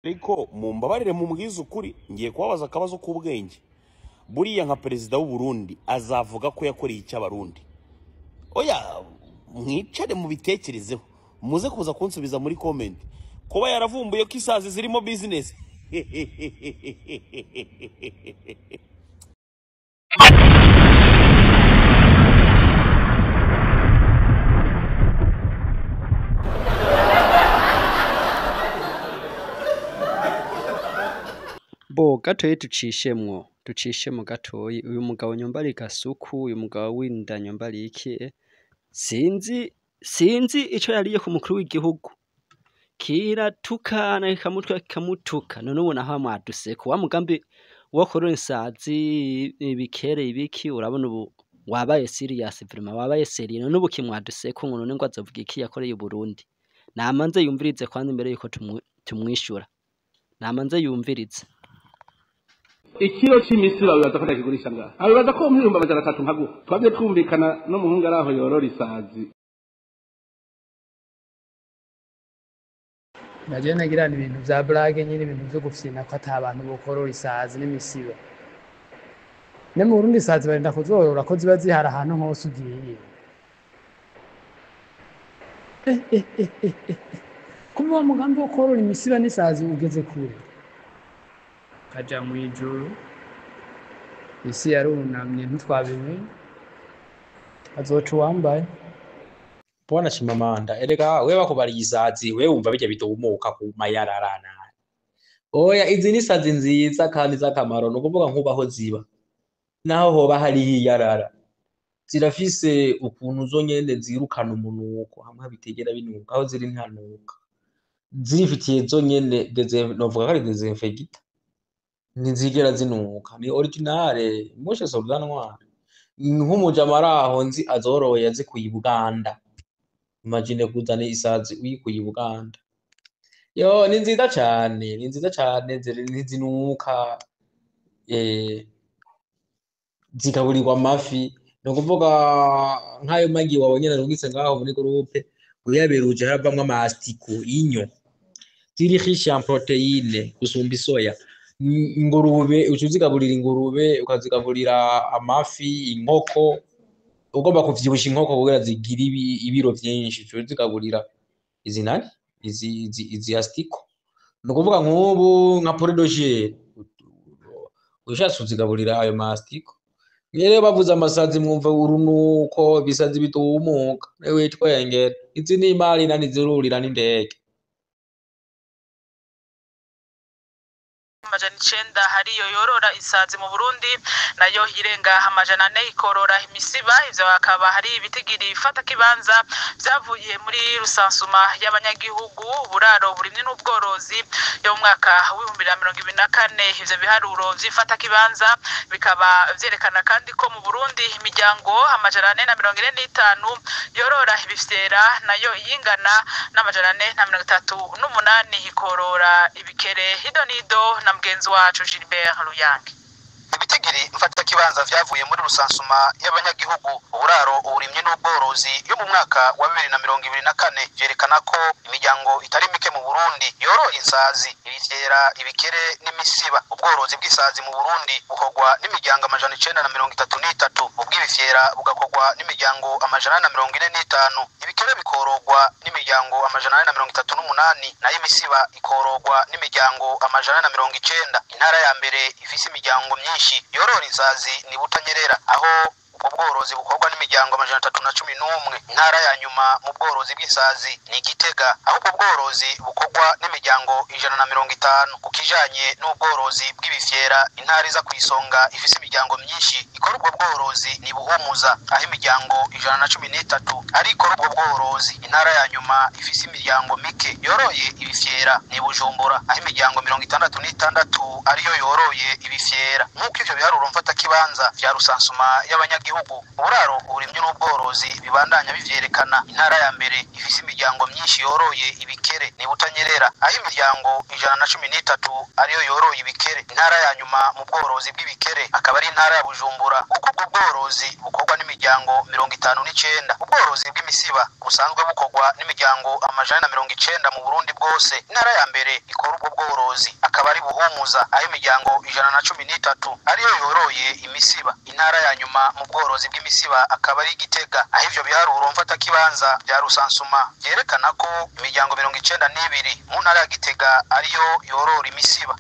ariko mumbabarire mumubwize ukuri ngiye kubabaza akabazo k'ubwenge buriya nka perezida w'u Burundi azavuga ko yakoreye icy'abarundi oya mwicare mu bitekerezeho muze kuza kunsubiza muri comment kuba yaravumbuye ko isazi zirimo business Bo gatoyi ducishemwo gatoyi uyu mugabo nyombari Gasuku uyu mugabo winda nyombari iki sinzi ico yariye ku mukuru w'igihugu kiratukana ikamutuka none ubona aho mwaduseko wa mugambi wo korora insazi ibikere ibiki urabona ubu wabaye serious vraiment wabaye serious none ubu kimwaduseko ngo none ngo azovuga iki yakoreye u Burundi namanze yumvirize kandi imbere yuko tumwishura namanze yumvirize ikiro cy'imisira bibaza ko ndakigurisha ngaha abibaza ko umwirumba amajana 3 nkagu twabye twumvikana no muhunga araho yorora isazi naje nagirana ibintu vya blague nyine ibintu byo gufyina ko atabantu bokorora isazi n'imisiba ne mu Burundi isazi barenda kuzorora ko ziba zihara ahantu hose ugiye kuba mugambi wo korora imisiba n'isazi ugeze kure kaja mu ijuru isi yarunamye ntitwabimenye azoca uwambaye Bwana Chimamanda erega wewe bakubariye isazi wewe wumva bijya bitumuka ku mayararana oya izi ni isazi nziza kandi z'akamaro no kuvuga nkubaho ziba naho hoba hari yarara zirafise ukuntu zo nyende zirukana umunuko hamwe bitegera binuka aho ziri ntanuka zifitiye zo nyende novuga kari desinfecta nizigera zinuka ni originale moshe soldanwa nk'umujamaraho nzi azoroye azikuye Buganda imagine kuzana isazi uyikuye Buganda yo ni nziza cyane zinuka zikaburirwa amafi no kuvuga nkayo magi wabonye narugitse ngaho muri groupe uyaberuje harabamwe amastiko inyo ziri riche en proteine gusumba isoya ingurube ucuzigaburira ingurube ukazigaburira amafi inkoko ugomba kuvyibusha inkoko kugira zigira ibiro byinshi ucuzigaburira izi nani izi astiko no kuvuga nk'ubu nka poredoje ushatse uzigaburira ayo mastiko rero bavuze amasazi mwumva urunuko bisazi bitumuka ewe twengera izi ni imari nani zirurira n'indege amajana 9 hariyo yorora isazi mu Burundi nayo hirenga amajana 4 ikorora imisiba ivyo akaba hari ibitigiri ifata kibanza byavuye muri rusansuma y'abanyagihugu buraro burimwe n'ubworozi yo mu mwaka wa 2024 ivyo biharuro vyifata kibanza bikaba vyerekana kandi ko mu Burundi imiryango amajana 445 yorora ibifyera nayo yingana n'amajana 438 ikorora ibikere hidonido na mgenzi wacu Gilbert Ruyange ibitigiri mfata kibanza vyavuye muri rusansuma y'abanyagihugu uburaro uburimye n'ubworozi yo mu mwaka wa 2024 vyerekana ko imiryango itari mike mu Burundi yoroye insazi ibifyera ibikere n'imisiba ubworozi bw'isazi mu Burundi bukorwa n'imiryango amajana 933 ubw'ibifyera bugakorwa n'imiryango amajana 45 ibikere bikororwa n'imiryango amajana 438 nayo imisiba ikororwa n'imiryango amajana 90 intara ya mbere ifise imiryango myinshi yorora insazi ni Butanyerera aho ubworozi bukorwa n'imiryango amajana 311 intara ya nyuma mu bworozi bw'insazi ni Gitega aho ubworozi bukorwa n'imiryango 150 ukijanye n'ubworozi bw'ibifyera intara iza kwisonga ifise imiryango myinshi ikora ubwo bworozi ni Buhumuza aho imiryango 113 ariko ubwo bworozi intara ya nyuma ifise imiryango mike yoroye ibifyera ni Bujumbura aho imiryango 66 ariyo yoroye ibifyera nk'uko ivyo biharuro mfata kibanza vya rusansuma y'abanya abanyagihugu. Uburaro uburimyi n'ubworozi bibandanya bivyerekana. Intara ya mbere ifise imiryango myinshi yoroye ibikere ni Butanyerera, aho imiryango 113 ariyo yoroye ibikere. Intara ya nyuma mu bworozi bw'ibikere akaba ari intara ya Bujumbura, kuko ubwo bworozi bukorwa n'imiryango 59. Ubworozi bw'imisiba busanzwe bukorwa n'imiryango 190 mu Burundi bwose. Intara ya mbere ikora ubwo bworozi akaba ari Buhumuza, aho imiryango 113 ariyo yoroye imisiba. Intara ya nyuma mu bworozi bw'imisiba akaba ari Gitega, aho ivyo biharuro mfata kibanza bya rusansuma byerekana ko imiryango 92 mu ntara ya Gitega ariyo yorora imisiba.